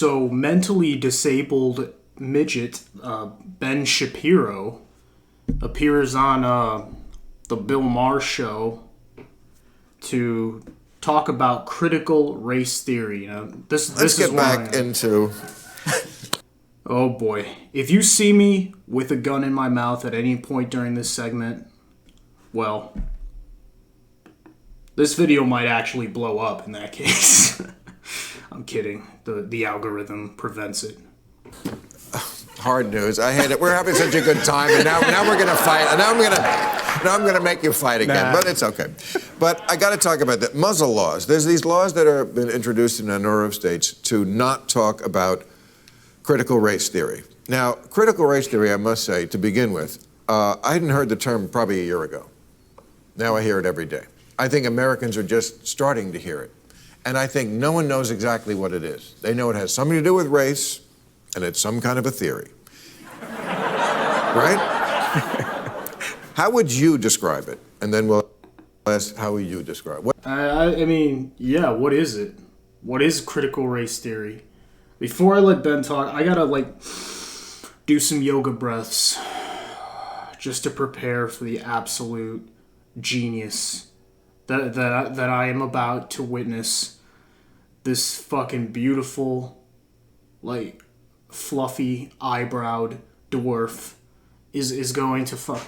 So mentally disabled midget Ben Shapiro appears on the Bill Maher show to talk about critical race theory. Let's get back into. Oh boy. If you see me with a gun in my mouth at any point during this segment, well, this video might actually blow up in that case. I'm kidding. The algorithm prevents it. Hard news. I hate it. We're having such a good time, and now we're gonna fight. And now I'm gonna make you fight again. But it's okay. But I got to talk about the muzzle laws. There's these laws that have been introduced in a number of states to not talk about critical race theory. Now, critical race theory, I must say, to begin with, I hadn't heard the term probably a year ago. Now I hear it every day. I think Americans are just starting to hear it. And I think no one knows exactly what it is. They know it has something to do with race, and it's some kind of a theory. Right? How would you describe it? And then we'll ask, how would you describe it? I mean, yeah, what is it? What is critical race theory? Before I let Ben talk, I gotta, do some yoga breaths just to prepare for the absolute genius that I am about to witness. This fucking beautiful, fluffy, eyebrowed dwarf is going to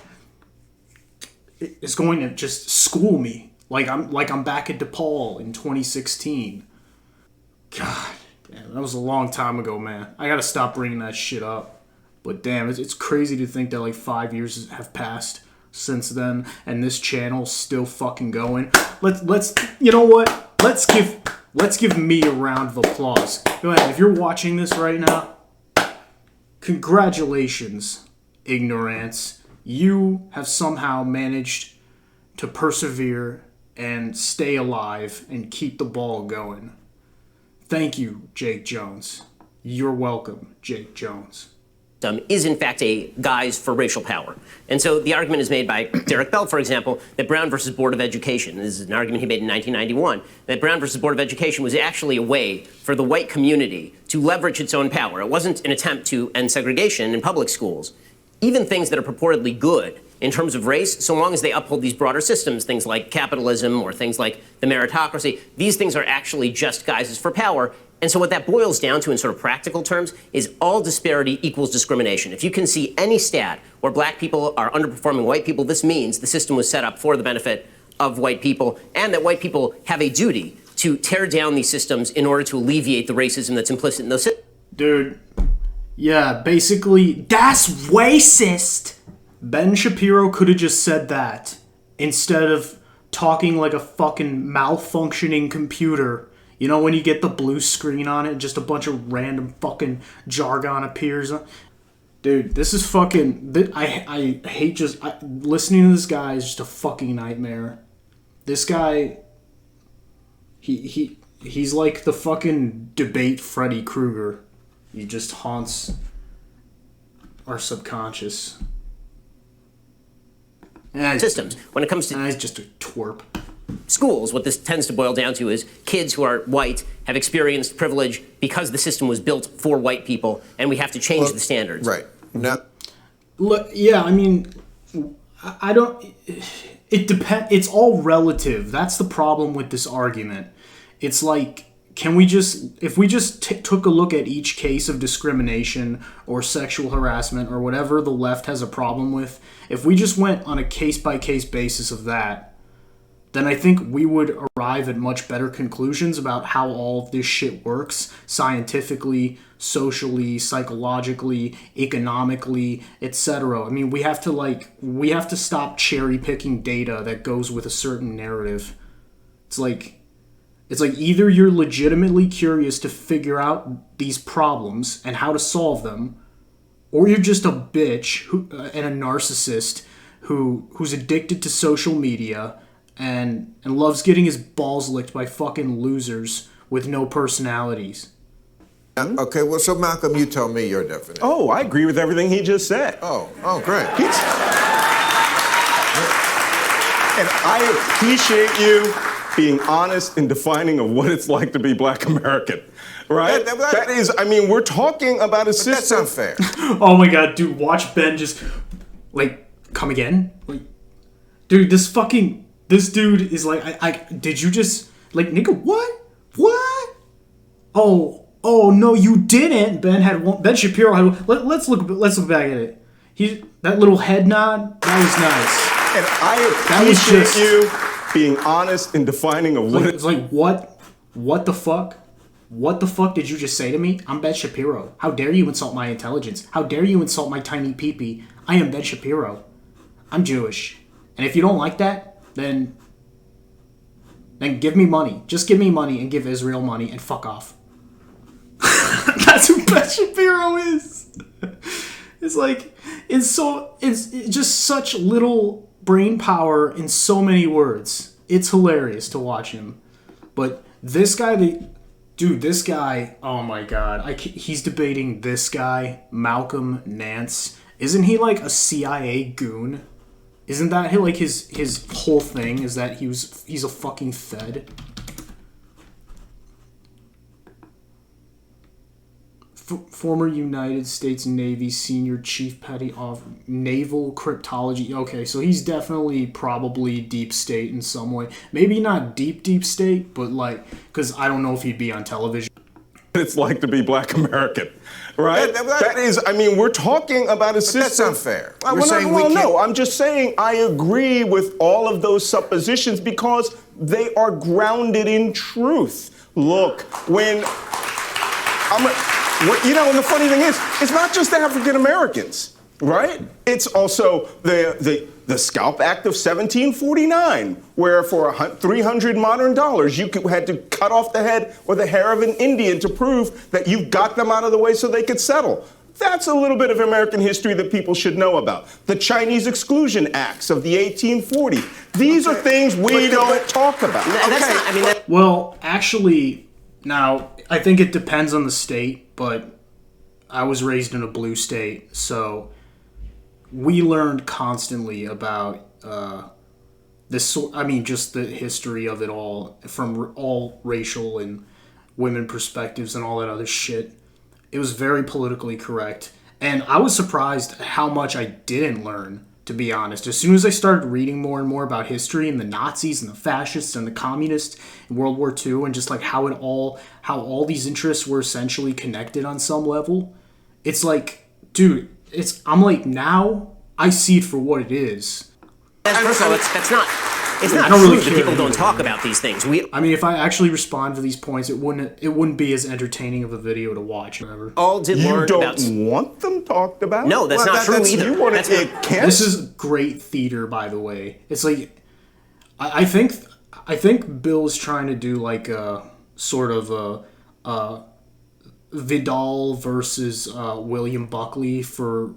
is going to just school me like I'm back at DePaul in 2016. God, damn, that was a long time ago, man. I gotta stop bringing that shit up. But damn, it's crazy to think that 5 years have passed since then, and this channel's still fucking going. Let's you know what? Let's give me a round of applause. Go ahead. If you're watching this right now, congratulations, ignorance. You have somehow managed to persevere and stay alive and keep the ball going. Thank you, Jake Jones. You're welcome, Jake Jones. Is in fact a guise for racial power. And so the argument is made by Derek Bell, for example, that Brown versus Board of Education, this is an argument he made in 1991, that Brown versus Board of Education was actually a way for the white community to leverage its own power. It wasn't an attempt to end segregation in public schools. Even things that are purportedly good in terms of race, so long as they uphold these broader systems, things like capitalism or things like the meritocracy, these things are actually just guises for power. And so what that boils down to in sort of practical terms is all disparity equals discrimination. If you can see any stat where black people are underperforming white people, this means the system was set up for the benefit of white people and that white people have a duty to tear down these systems in order to alleviate the racism that's implicit in those systems. Dude, yeah, basically, that's racist. Ben Shapiro could have just said that instead of talking like a fucking malfunctioning computer. You know when you get the blue screen on it, just a bunch of random fucking jargon appears? Dude, this is fucking... I hate listening to this guy is just a fucking nightmare. This guy... He's like the fucking debate Freddy Krueger. He just haunts our subconscious. Systems. When it comes to... He's just a twerp. Schools, what this tends to boil down to is kids who are white have experienced privilege because the system was built for white people, and we have to change the standards. Right. Now, look, yeah, I mean, I don't... It depends. It's all relative. That's the problem with this argument. It's like, can we just... If we just took a look at each case of discrimination or sexual harassment or whatever the left has a problem with, if we just went on a case-by-case basis of that, then I think we would arrive at much better conclusions about how all of this shit works scientifically, socially, psychologically, economically, etc. I mean, we have to stop cherry picking data that goes with a certain narrative. It's like either you're legitimately curious to figure out these problems and how to solve them, or you're just a bitch and a narcissist who's addicted to social media and loves getting his balls licked by fucking losers with no personalities. Okay, well, so Malcolm, you tell me your definition. Oh, I agree with everything he just said. Oh, great. And I appreciate you being honest and defining of what it's like to be Black American, right? That is, I mean, we're talking about a system. That's unfair. Oh my god, dude, watch Ben just, like, come again? Like, dude, this dude is like, did you just, like, nigga, what? What? Oh, no, you didn't. Ben Shapiro had one. Let's look back at it. That little head nod, that was nice. And I appreciate you being honest and defining of what it's like. What the fuck? What the fuck did you just say to me? I'm Ben Shapiro. How dare you insult my intelligence? How dare you insult my tiny peepee? I am Ben Shapiro. I'm Jewish. And if you don't like that, then give me money. Just give me money and give Israel money and fuck off. That's who Ben Shapiro is. It's like, it's just such little brain power in so many words. It's hilarious to watch him. But this guy, oh my god, he's debating this guy, Malcolm Nance. Isn't he like a CIA goon? Isn't that like his whole thing? Is that he's a fucking Fed? Former United States Navy Senior Chief Petty of Naval Cryptology. Okay, so he's definitely probably deep state in some way. Maybe not deep state, but like, because I don't know if he'd be on television. it's like to be Black American, right? That is, I mean, we're talking about a system. That's unfair. No, I'm just saying I agree with all of those suppositions because they are grounded in truth. Look, and the funny thing is, it's not just African Americans, right? It's also the Scalp Act of 1749, where for $300 modern dollars, you had to cut off the head or the hair of an Indian to prove that you got them out of the way so they could settle. That's a little bit of American history that people should know about. The Chinese Exclusion Acts of the 1840s. These are things we don't talk about. Well, actually, now, I think it depends on the state, but I was raised in a blue state, so we learned constantly about just the history of it all, from all racial and women perspectives and all that other shit. It was very politically correct, and I was surprised at how much I didn't learn, to be honest. As soon as I started reading more and more about history and the Nazis and the fascists and the communists in World War II, and just like how all these interests were essentially connected on some level, it's like, dude, I'm like, now I see it for what it is. First of all, it's not true that people don't talk about these things. I mean, if I actually respond to these points, it wouldn't be as entertaining of a video to watch. Whatever. All did learn about. You don't want them talked about? No, that's not true either. You want that's to This is great theater, by the way. It's like, I think Bill's trying to do like a sort of a Vidal versus William Buckley for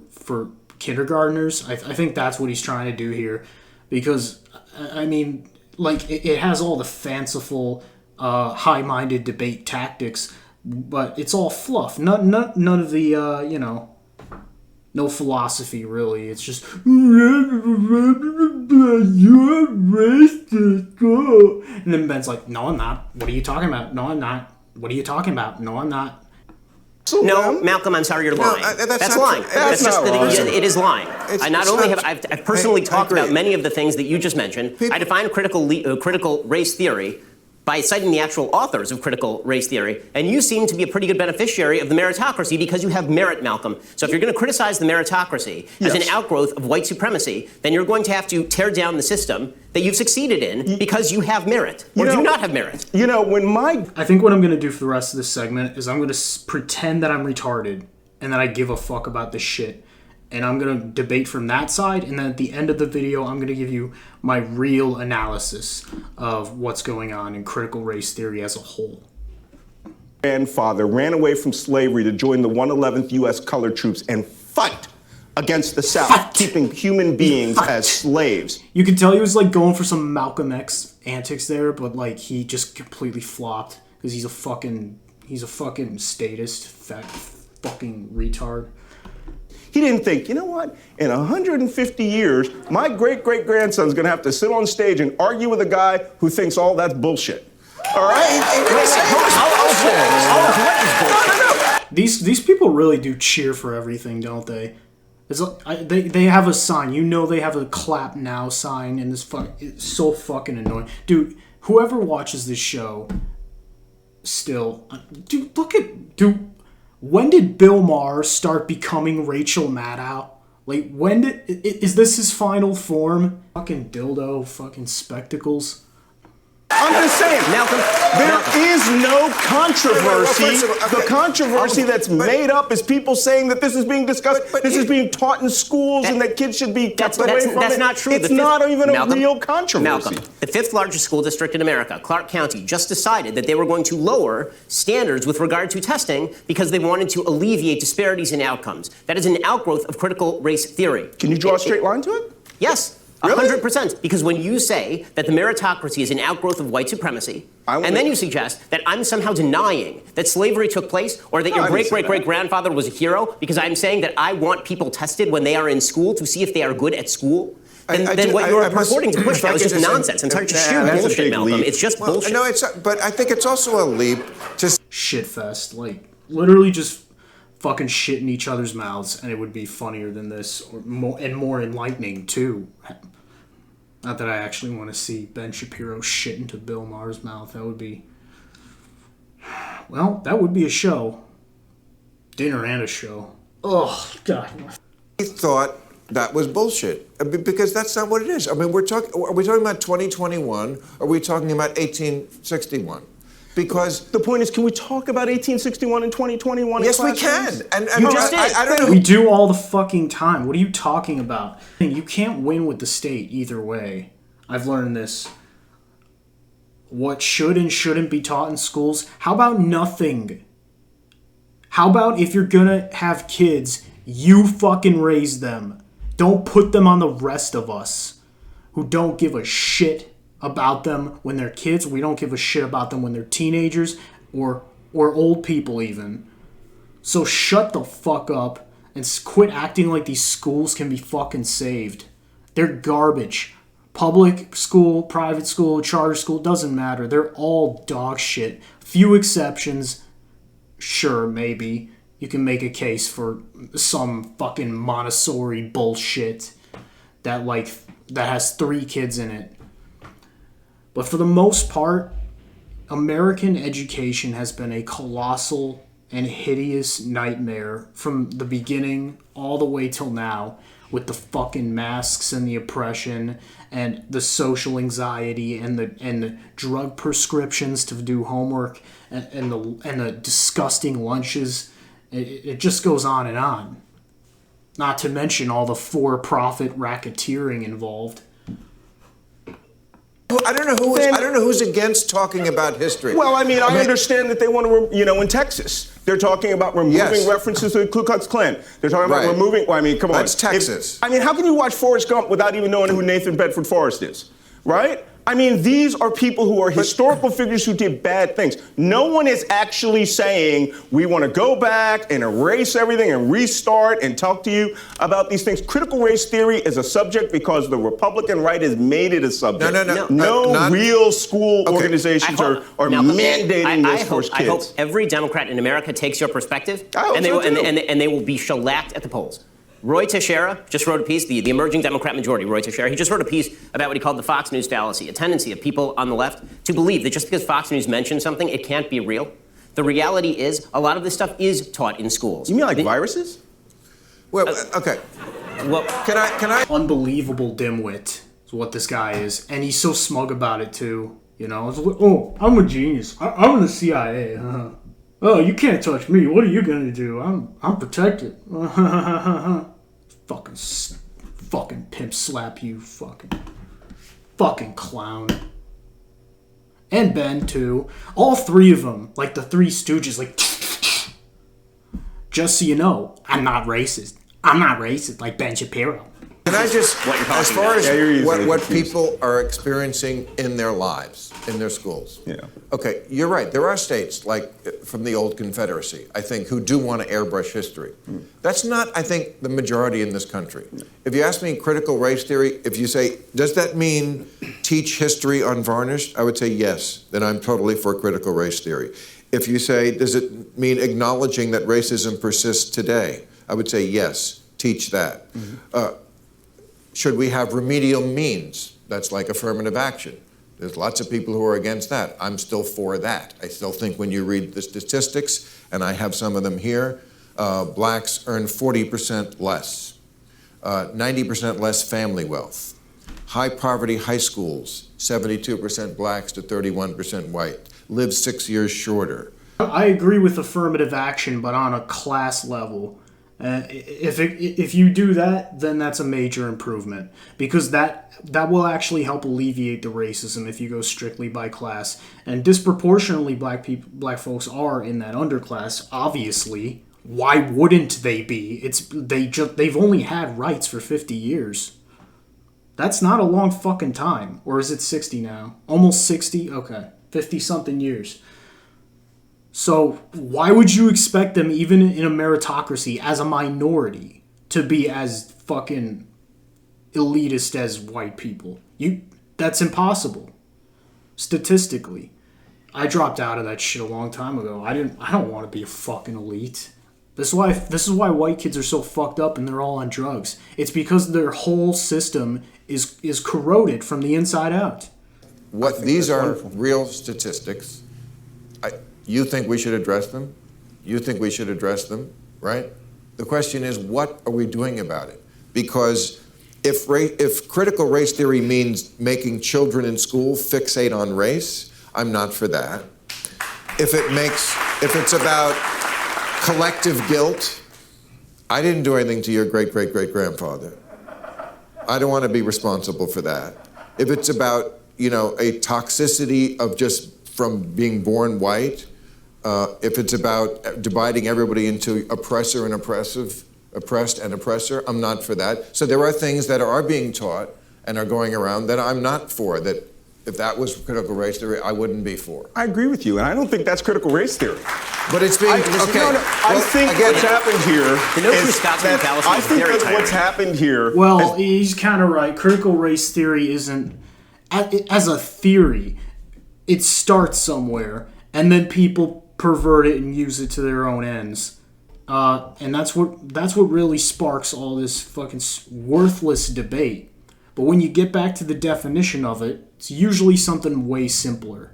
kindergartners. I think that's what he's trying to do here, because I mean, like, it has all the fanciful, high-minded debate tactics, but it's all fluff. None of the no philosophy really. It's just you're racist. And then Ben's like, "No, I'm not. What are you talking about? No, I'm not. What are you talking about? No, I'm not." No, Malcolm, I'm sorry, you're lying. That's lying. It is lying. I've personally talked about many of the things that you just mentioned. I define critical race theory by citing the actual authors of critical race theory, and you seem to be a pretty good beneficiary of the meritocracy because you have merit, Malcolm. So if you're going to criticize the meritocracy as an outgrowth of white supremacy, then you're going to have to tear down the system that you've succeeded in because you have merit, or do not have merit. I think what I'm going to do for the rest of this segment is I'm going to pretend that I'm retarded and that I give a fuck about this shit. And I'm going to debate from that side, and then at the end of the video, I'm going to give you my real analysis of what's going on in critical race theory as a whole. Grandfather ran away from slavery to join the 111th U.S. Colored Troops and fight against the South, keeping human beings as slaves. You can tell he was like going for some Malcolm X antics there, but like he just completely flopped because he's a fucking statist, fat fucking retard. He didn't think, you know what? In 150 years, my great-great-grandson's going to have to sit on stage and argue with a guy who thinks all that's bullshit. All right? These people really do cheer for everything, don't they? It's like, they have a sign. You know they have a clap now sign, and it's so fucking annoying. Dude, whoever watches this show still... Dude, when did Bill Maher start becoming Rachel Maddow? Like, is this his final form? Fucking dildo, fucking spectacles. I'm just saying, Malcolm, there is no controversy. The controversy that's made up is people saying that this is being discussed, this is being taught in schools, and that kids should be kept away from it. That's not true. It's not even a real controversy. Malcolm, the fifth largest school district in America, Clark County, just decided that they were going to lower standards with regard to testing because they wanted to alleviate disparities in outcomes. That is an outgrowth of critical race theory. Can you draw a straight line to it? Yes. Really? 100%. Because when you say that the meritocracy is an outgrowth of white supremacy, and then you suggest that I'm somehow denying that slavery took place or that your great-great-great-grandfather was a hero because I'm saying that I want people tested when they are in school to see if they are good at school, then what you're purporting to push now is just nonsense. And it's just sheer bullshit, Malcolm. It's just bullshit. No, but I think it's also a leap to... Shitfest. Like, literally just fucking shit in each other's mouths, and it would be funnier than this, and more enlightening, too. Not that I actually want to see Ben Shapiro shit into Bill Maher's mouth. That would be... Well, that would be a show. Dinner and a show. Oh, God. He thought that was bullshit. I mean, because that's not what it is. I mean, are we talking about 2021? Or are we talking about 1861? Because the point is, can we talk about 1861 and 2021? Yes, we can. And you just did. I don't know. We do all the fucking time. What are you talking about? You can't win with the state either way. I've learned this. What should and shouldn't be taught in schools? How about nothing? How about if you're gonna have kids, you fucking raise them. Don't put them on the rest of us who don't give a shit about them when they're kids. We don't give a shit about them when they're teenagers or old people even. So shut the fuck up and quit acting like these schools can be fucking saved. They're garbage. Public school, private school, charter school, doesn't matter. They're all dog shit. Few exceptions. Sure, maybe. You can make a case for some fucking Montessori bullshit that has 3 kids in it. But for the most part, American education has been a colossal and hideous nightmare from the beginning all the way till now, with the fucking masks and the oppression and the social anxiety and the drug prescriptions to do homework and the disgusting lunches. It just goes on and on. Not to mention all the for-profit racketeering involved. I don't know who's against talking about history. Well, I mean, I understand that they want to, in Texas, they're talking about removing references to the Ku Klux Klan. They're talking about removing. Well, I mean, come on. That's Texas. How can you watch Forrest Gump without even knowing who Nathan Bedford Forrest is, right? I mean, these are people who are historical figures who did bad things. No one is actually saying we want to go back and erase everything and restart and talk to you about these things. Critical race theory is a subject because the Republican right has made it a subject. No real school organizations are mandating this for kids. I hope every Democrat in America takes your perspective, and they will be shellacked at the polls. Roy Teixeira just wrote a piece, the emerging Democrat majority, Roy Teixeira, he just wrote a piece about what he called the Fox News fallacy, a tendency of people on the left to believe that just because Fox News mentions something, it can't be real. The reality is a lot of this stuff is taught in schools. You mean like viruses? Well, okay. Well, can I? Unbelievable dimwit is what this guy is, and he's so smug about it too. It's like, oh, I'm a genius. I'm in the CIA. Oh, you can't touch me. What are you gonna do? I'm protected. Fucking pimp slap you, fucking clown. And Ben too. All 3 of them, like the 3 Stooges, like. Just so you know, I'm not racist. I'm not racist like Ben Shapiro. Can I just, what you're talking as far about. as Yeah, what people are experiencing in their lives, in their schools. Yeah. Okay, you're right. There are states, like from the old Confederacy, I think, who do want to airbrush history. That's not, I think, the majority in this country. If you ask me critical race theory, if you say, does that mean teach history unvarnished? I would say yes, then I'm totally for critical race theory. If you say, does it mean acknowledging that racism persists today? I would say yes, teach that. Should we have remedial means? That's like affirmative action. There's lots of people who are against that. I'm still for that. I still think when you read the statistics, and I have some of them here, blacks earn 40% less, 90% less family wealth, high poverty high schools, 72% blacks to 31% white, live 6 years shorter. I agree with affirmative action, but on a class level. If you do that, then that's a major improvement, because that will actually help alleviate the racism if you go strictly by class. And disproportionately, black folks are in that underclass. Obviously, why wouldn't they be? They've only had rights for 50 years. That's not a long fucking time. Or is it 60 now? Almost 60? Okay, 50 something years. So why would you expect them, even in a meritocracy, as a minority, to be as fucking elitist as white people? That's impossible. Statistically. I dropped out of that shit a long time ago. I don't want to be a fucking elite. This is why white kids are so fucked up and they're all on drugs. It's because their whole system is corroded from the inside out. These are real statistics. You think we should address them? You think we should address them, right? The question is, what are we doing about it? Because if critical race theory means making children in school fixate on race, I'm not for that. If it's about collective guilt, I didn't do anything to your great-great-great-grandfather. I don't want to be responsible for that. If it's about, a toxicity of just from being born white, if it's about dividing everybody into oppressor and oppressed and oppressor, I'm not for that. So there are things that are being taught and are going around that I'm not for, that if that was critical race theory, I wouldn't be for. I agree with you, and I don't think that's critical race theory. But it's being, I think what's happened here what's happened here. Well, he's kind of right. Critical race theory isn't, as a theory, it starts somewhere, and then people pervert it and use it to their own ends, and that's what really sparks all this fucking worthless debate. But when you get back to the definition of it, it's usually something way simpler.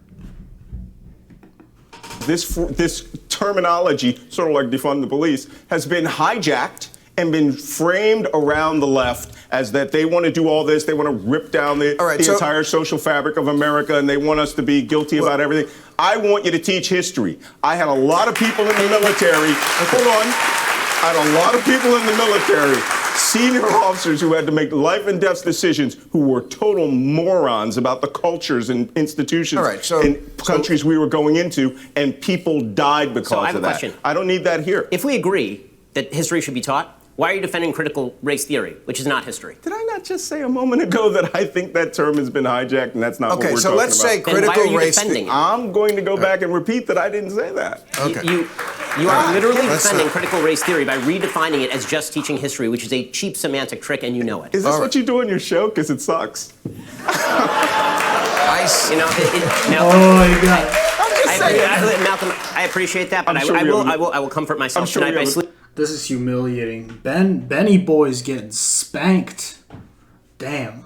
This terminology, sort of like defund the police, has been hijacked and been framed around the left as that they want to do all this, they want to rip down the entire social fabric of America, and they want us to be guilty about everything. I want you to teach history. I had a lot of people in the military, I had a lot of people in the military, senior officers who had to make life and death decisions, who were total morons about the cultures and institutions and countries we were going into, and people died because of that. So I have a question. I don't need that here. If we agree that history should be taught, why are you defending critical race theory, which is not history? Did I not just say a moment ago that I think that term has been hijacked and that's not what we're talking about? Okay, so let's say critical race theory. I'm going to go back and repeat that I didn't say that. Okay. You are literally defending critical race theory by redefining it as just teaching history, which is a cheap semantic trick, and you know it. Is this what you do on your show? Because it sucks. Oh my God. Malcolm, I appreciate that, but I will comfort myself tonight by sleeping. This is humiliating. Benny Boy's getting spanked. Damn.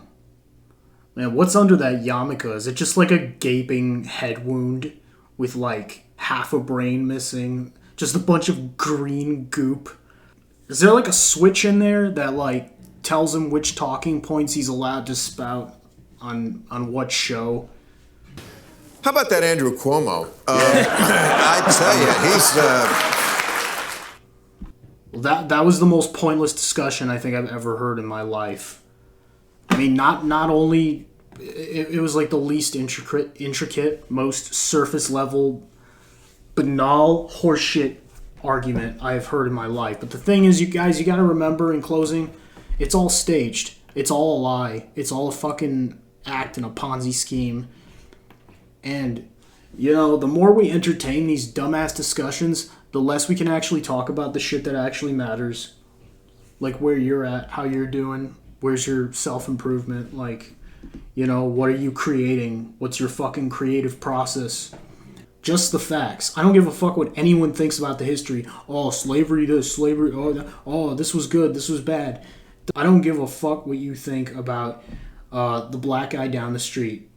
Man, what's under that yarmulke? Is it just like a gaping head wound with like half a brain missing? Just a bunch of green goop? Is there like a switch in there that like tells him which talking points he's allowed to spout on what show? How about that Andrew Cuomo? I tell you, he's... That was the most pointless discussion I think I've ever heard in my life. I mean, not only... It was like the least intricate, most surface level, banal horseshit argument I've heard in my life. But the thing is, you guys, you got to remember in closing, It's all staged. It's all a lie. It's all a fucking act and a Ponzi scheme. And, you know, the more we entertain these dumbass discussions, the less we can actually talk about the shit that actually matters. Like where you're at, how you're doing, where's your self-improvement, like, you know, what are you creating? What's your fucking creative process? Just the facts. I don't give a fuck what anyone thinks about the history. Oh, slavery this, slavery, oh, this was good, this was bad. I don't give a fuck what you think about the black guy down the street,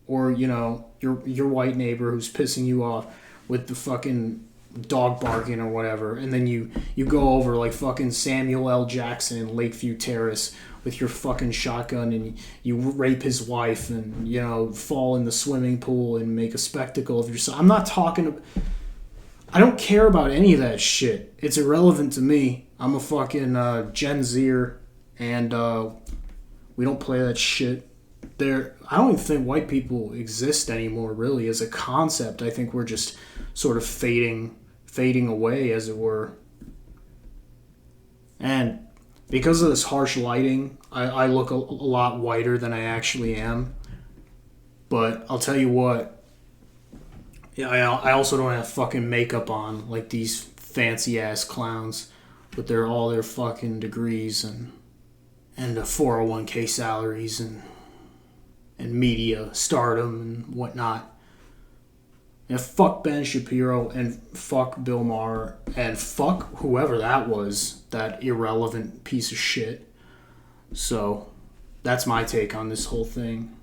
or, you know, your white neighbor who's pissing you off with the fucking dog barking or whatever, and then you go over like fucking Samuel L. Jackson in Lakeview Terrace with your fucking shotgun, and you rape his wife, and, you know, fall in the swimming pool and make a spectacle of yourself. I'm not talking. I don't care about any of that shit. It's irrelevant to me. I'm a fucking Gen Zer, and we don't play that shit. I don't even think white people exist anymore, really, as a concept. I think we're just sort of fading away, as it were. And because of this harsh lighting, I look a lot whiter than I actually am. But I'll tell you what, yeah, I also don't have fucking makeup on like these fancy ass clowns with all their fucking degrees and 401k salaries and media stardom and whatnot. And fuck Ben Shapiro and fuck Bill Maher and fuck whoever that was, that irrelevant piece of shit. So that's my take on this whole thing.